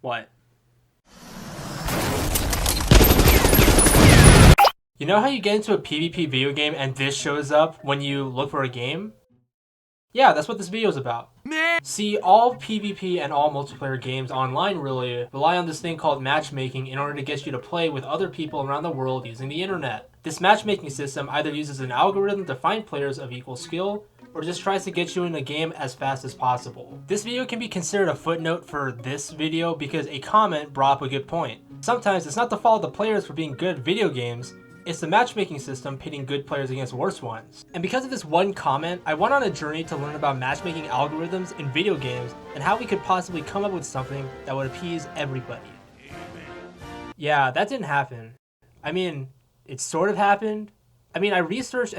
What? You know how you get into a PvP video game and this shows up when you look for a game? Yeah, that's what this video is about. See, all PvP and all multiplayer games online really rely on this thing called matchmaking in order to get you to play with other people around the world using the internet. This matchmaking system either uses an algorithm to find players of equal skill, or just tries to get you in a game as fast as possible. This video can be considered a footnote for this video because a comment brought up a good point. Sometimes it's not the fault of the players for being good at video games, it's the matchmaking system pitting good players against worse ones. And because of this one comment, I went on a journey to learn about matchmaking algorithms in video games and how we could possibly come up with something that would appease everybody. Yeah, that didn't happen. I mean, it sort of happened. I mean, I researched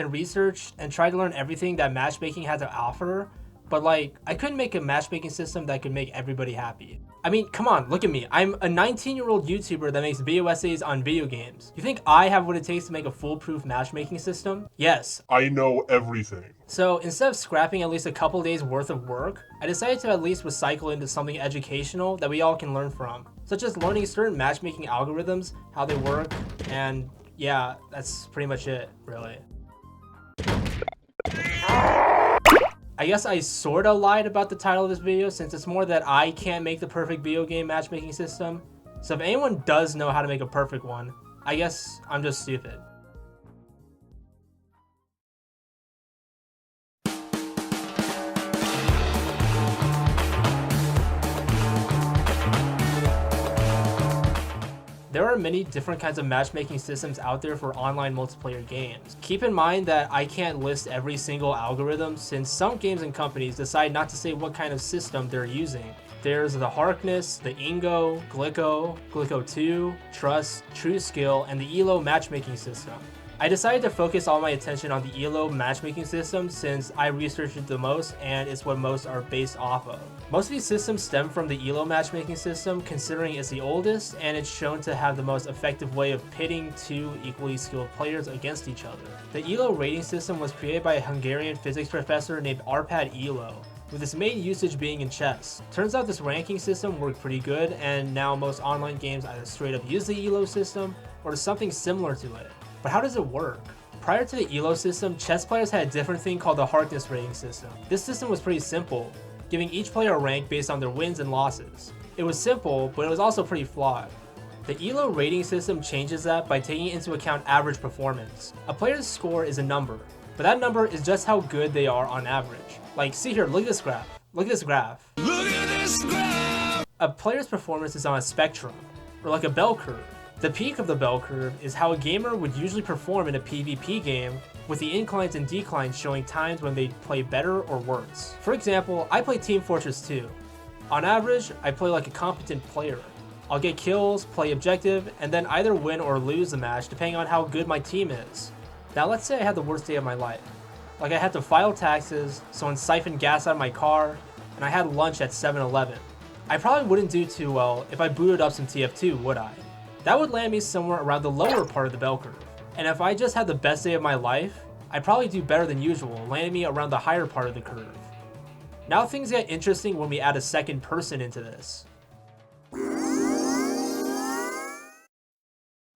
and tried to learn everything that matchmaking had to offer, but like, I couldn't make a matchmaking system that could make everybody happy. I mean, come on, look at me. I'm a 19-year-old YouTuber that makes video essays on video games. You think I have what it takes to make a foolproof matchmaking system? Yes. I know everything. So instead of scrapping at least a couple days worth of work, I decided to at least recycle into something educational that we all can learn from, such as learning certain matchmaking algorithms, how they work, and yeah, that's pretty much it, really. I guess I sorta lied about the title of this video since it's more that I can't make the perfect video game matchmaking system. So if anyone does know how to make a perfect one, I guess I'm just stupid. There are many different kinds of matchmaking systems out there for online multiplayer games. Keep in mind that I can't list every single algorithm since some games and companies decide not to say what kind of system they're using. There's the Harkness, the Ingo, Glicko, Glicko 2, Trust, True Skill, and the ELO matchmaking system. I decided to focus all my attention on the ELO matchmaking system since I researched it the most and it's what most are based off of. Most of these systems stem from the ELO matchmaking system considering it's the oldest and it's shown to have the most effective way of pitting two equally skilled players against each other. The ELO rating system was created by a Hungarian physics professor named Arpad Elo, with its main usage being in chess. Turns out this ranking system worked pretty good and now most online games either straight up use the ELO system or something similar to it. But how does it work? Prior to the ELO system, chess players had a different thing called the Harkness rating system. This system was pretty simple, giving each player a rank based on their wins and losses. It was simple, but it was also pretty flawed. The ELO rating system changes that by taking into account average performance. A player's score is a number, but that number is just how good they are on average. Like, see here, look at this graph. Look at this graph. Look at this graph! A player's performance is on a spectrum, or like a bell curve. The peak of the bell curve is how a gamer would usually perform in a PvP game, with the inclines and declines showing times when they play better or worse. For example, I play Team Fortress 2. On average, I play like a competent player. I'll get kills, play objective, and then either win or lose the match depending on how good my team is. Now let's say I had the worst day of my life. Like I had to file taxes, someone siphoned gas out of my car, and I had lunch at 7-Eleven. I probably wouldn't do too well if I booted up some TF2, would I? That would land me somewhere around the lower part of the bell curve. And if I just had the best day of my life, I'd probably do better than usual, landing me around the higher part of the curve. Now things get interesting when we add a second person into this.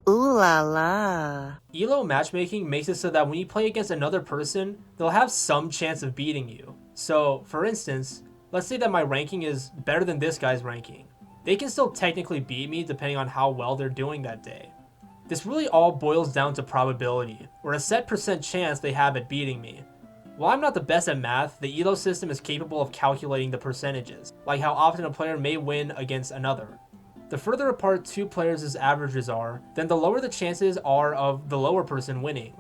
Ooh la la. ELO matchmaking makes it so that when you play against another person, they'll have some chance of beating you. So, for instance, let's say that my ranking is better than this guy's ranking. They can still technically beat me depending on how well they're doing that day. This really all boils down to probability, or a set percent chance they have at beating me. While I'm not the best at math, the ELO system is capable of calculating the percentages, like how often a player may win against another. The further apart two players' averages are, then the lower the chances are of the lower person winning.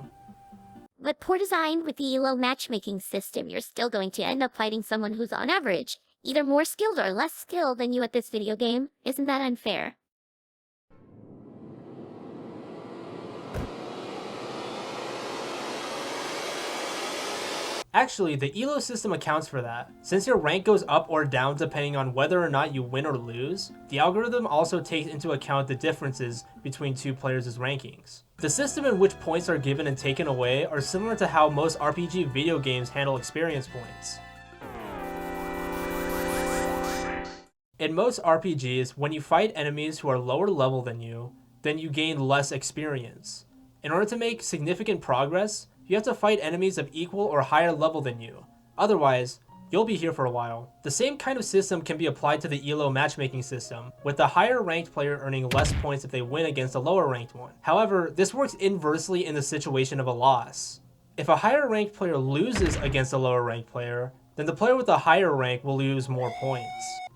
With PoorDesign with the ELO matchmaking system, you're still going to end up fighting someone who's on average either more skilled or less skilled than you at this video game. Isn't that unfair? Actually, the ELO system accounts for that. Since your rank goes up or down depending on whether or not you win or lose, the algorithm also takes into account the differences between two players' rankings. The system in which points are given and taken away are similar to how most RPG video games handle experience points. In most RPGs, when you fight enemies who are lower level than you, then you gain less experience. In order to make significant progress, you have to fight enemies of equal or higher level than you. Otherwise, you'll be here for a while. The same kind of system can be applied to the ELO matchmaking system, with the higher ranked player earning less points if they win against a lower ranked one. However, this works inversely in the situation of a loss. If a higher ranked player loses against a lower ranked player, then the player with a higher rank will lose more points.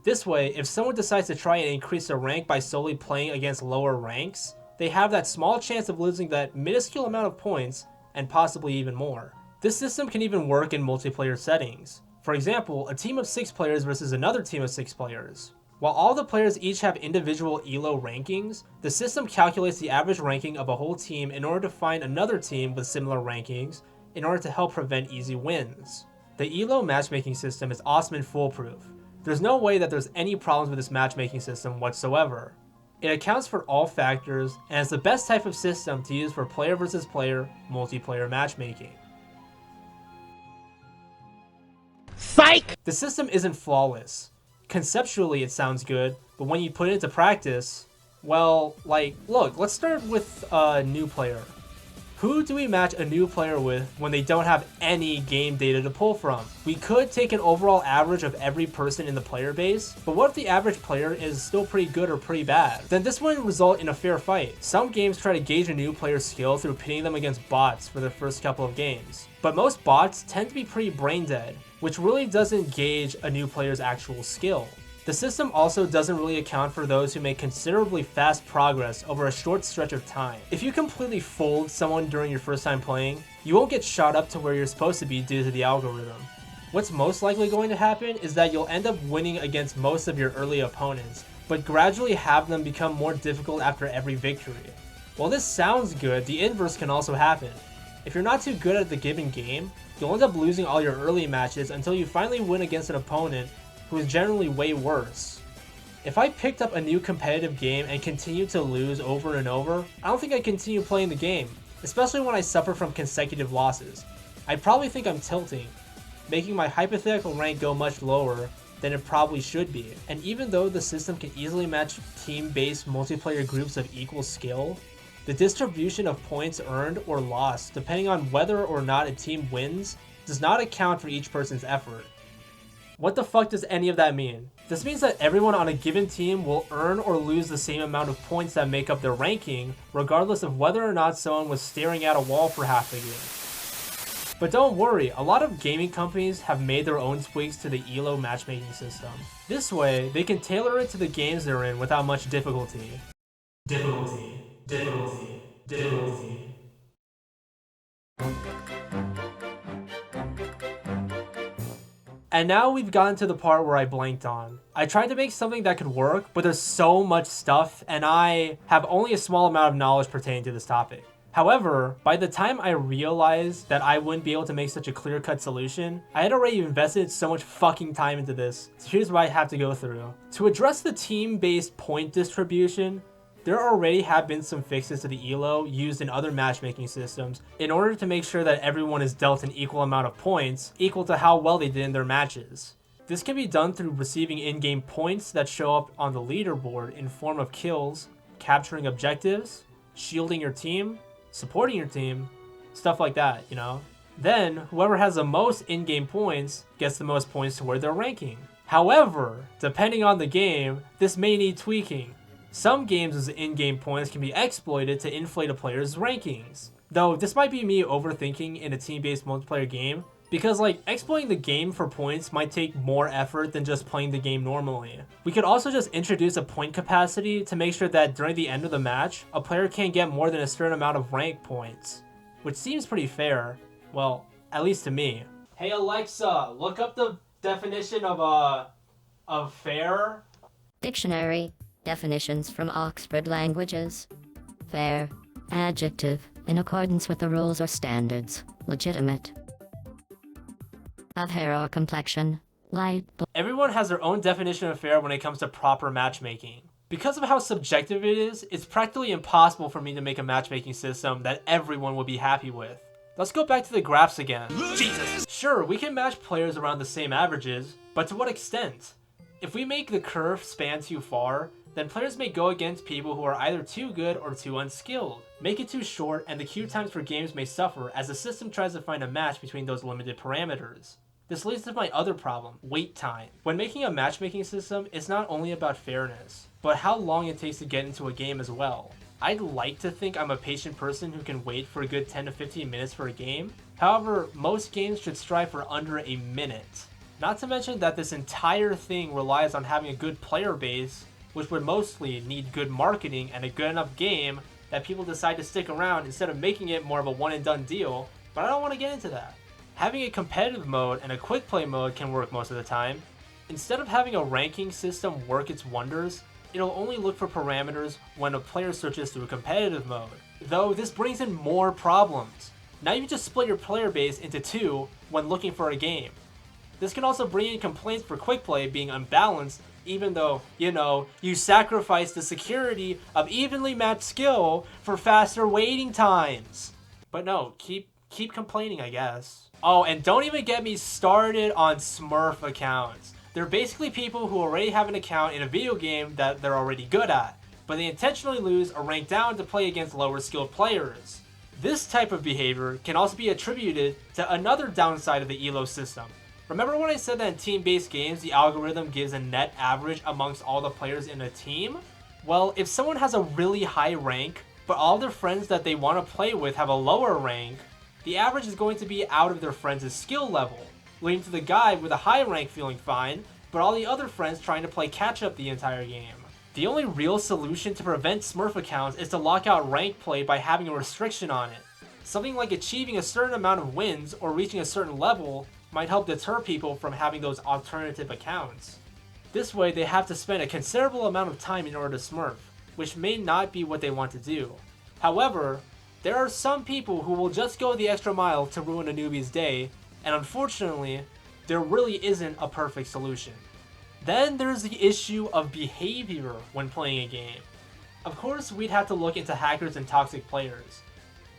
This way, if someone decides to try and increase their rank by solely playing against lower ranks, they have that small chance of losing that minuscule amount of points, and possibly even more. This system can even work in multiplayer settings. For example, a team of 6 players versus another team of 6 players. While all the players each have individual ELO rankings, the system calculates the average ranking of a whole team in order to find another team with similar rankings in order to help prevent easy wins. The ELO matchmaking system is awesome and foolproof. There's no way that there's any problems with this matchmaking system whatsoever. It accounts for all factors and is the best type of system to use for player versus player multiplayer matchmaking. Psych! The system isn't flawless. Conceptually it sounds good, but when you put it into practice, well, look, let's start with a new player. Who do we match a new player with when they don't have any game data to pull from? We could take an overall average of every person in the player base, but what if the average player is still pretty good or pretty bad? Then this wouldn't result in a fair fight. Some games try to gauge a new player's skill through pitting them against bots for their first couple of games. But most bots tend to be pretty brain dead, which really doesn't gauge a new player's actual skill. The system also doesn't really account for those who make considerably fast progress over a short stretch of time. If you completely fold someone during your first time playing, you won't get shot up to where you're supposed to be due to the algorithm. What's most likely going to happen is that you'll end up winning against most of your early opponents, but gradually have them become more difficult after every victory. While this sounds good, the inverse can also happen. If you're not too good at the given game, you'll end up losing all your early matches until you finally win against an opponent who is generally way worse. If I picked up a new competitive game and continued to lose over and over, I don't think I'd continue playing the game, especially when I suffer from consecutive losses. I'd probably think I'm tilting, making my hypothetical rank go much lower than it probably should be. And even though the system can easily match team-based multiplayer groups of equal skill, the distribution of points earned or lost, depending on whether or not a team wins, does not account for each person's effort. What the fuck does any of that mean? This means that everyone on a given team will earn or lose the same amount of points that make up their ranking, regardless of whether or not someone was staring at a wall for half the game. But don't worry, a lot of gaming companies have made their own tweaks to the ELO matchmaking system. This way, they can tailor it to the games they're in without much difficulty. Difficulty. And now we've gotten to the part where I blanked on. I tried to make something that could work, but there's so much stuff and I have only a small amount of knowledge pertaining to this topic. However, by the time I realized that I wouldn't be able to make such a clear-cut solution, I had already invested so much fucking time into this, so here's what I have to go through. To address the team-based point distribution, there already have been some fixes to the ELO used in other matchmaking systems in order to make sure that everyone is dealt an equal amount of points, equal to how well they did in their matches. This can be done through receiving in-game points that show up on the leaderboard in form of kills, capturing objectives, shielding your team, supporting your team, stuff like that, you know? Then, whoever has the most in-game points gets the most points toward their ranking. However, depending on the game, this may need tweaking. Some games' in-game points can be exploited to inflate a player's rankings. Though this might be me overthinking in a team-based multiplayer game, because exploiting the game for points might take more effort than just playing the game normally. We could also just introduce a point capacity to make sure that during the end of the match, a player can't get more than a certain amount of rank points, which seems pretty fair. Well, at least to me. Hey Alexa, look up the definition of fair. Dictionary. Definitions from Oxford Languages. Fair. Adjective. In accordance with the rules or standards. Legitimate. Of hair or complexion. Light. Everyone has their own definition of fair when it comes to proper matchmaking. Because of how subjective it is, it's practically impossible for me to make a matchmaking system that everyone would be happy with. Let's go back to the graphs again. Jesus! Sure, we can match players around the same averages, but to what extent? If we make the curve span too far, then players may go against people who are either too good or too unskilled. Make it too short and the queue times for games may suffer as the system tries to find a match between those limited parameters. This leads to my other problem, wait time. When making a matchmaking system, it's not only about fairness, but how long it takes to get into a game as well. I'd like to think I'm a patient person who can wait for a good 10 to 15 minutes for a game. However, most games should strive for under a minute. Not to mention that this entire thing relies on having a good player base, which would mostly need good marketing and a good enough game that people decide to stick around instead of making it more of a one and done deal, but I don't want to get into that. Having a competitive mode and a quick play mode can work most of the time. Instead of having a ranking system work its wonders, it'll only look for parameters when a player switches to a competitive mode. Though this brings in more problems. Now you just split your player base into two when looking for a game. This can also bring in complaints for quick play being unbalanced, even though, you sacrifice the security of evenly matched skill for faster waiting times. But no, keep complaining, I guess. Oh, and don't even get me started on Smurf accounts. They're basically people who already have an account in a video game that they're already good at, but they intentionally lose or rank down to play against lower skilled players. This type of behavior can also be attributed to another downside of the ELO system. Remember when I said that in team-based games, the algorithm gives a net average amongst all the players in a team? Well, if someone has a really high rank, but all their friends that they want to play with have a lower rank, the average is going to be out of their friends' skill level, leading to the guy with a high rank feeling fine, but all the other friends trying to play catch-up the entire game. The only real solution to prevent Smurf accounts is to lock out rank play by having a restriction on it. Something like achieving a certain amount of wins or reaching a certain level might help deter people from having those alternative accounts. This way they have to spend a considerable amount of time in order to Smurf, which may not be what they want to do. However, there are some people who will just go the extra mile to ruin a newbie's day, and unfortunately, there really isn't a perfect solution. Then there's the issue of behavior when playing a game. Of course, we'd have to look into hackers and toxic players.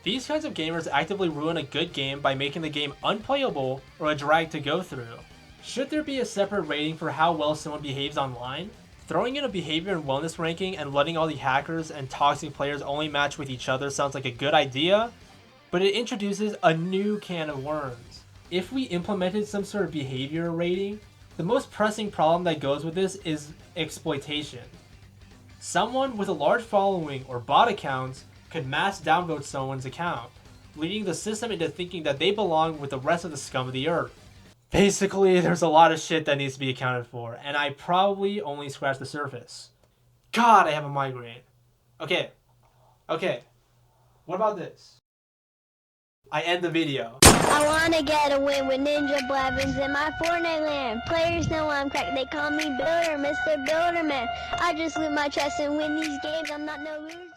These kinds of gamers actively ruin a good game by making the game unplayable or a drag to go through. Should there be a separate rating for how well someone behaves online? Throwing in a behavior and wellness ranking and letting all the hackers and toxic players only match with each other sounds like a good idea, but it introduces a new can of worms. If we implemented some sort of behavior rating, the most pressing problem that goes with this is exploitation. Someone with a large following or bot accounts could mass downvote someone's account, leading the system into thinking that they belong with the rest of the scum of the earth. Basically, there's a lot of shit that needs to be accounted for, and I probably only scratched the surface. God, I have a migraine. Okay. What about this? I end the video. I wanna get a win with Ninja Blevins in my Fortnite land. Players know I'm cracked, they call me Builder, Mr. Builderman. I just loot my chest and win these games, I'm not no loser.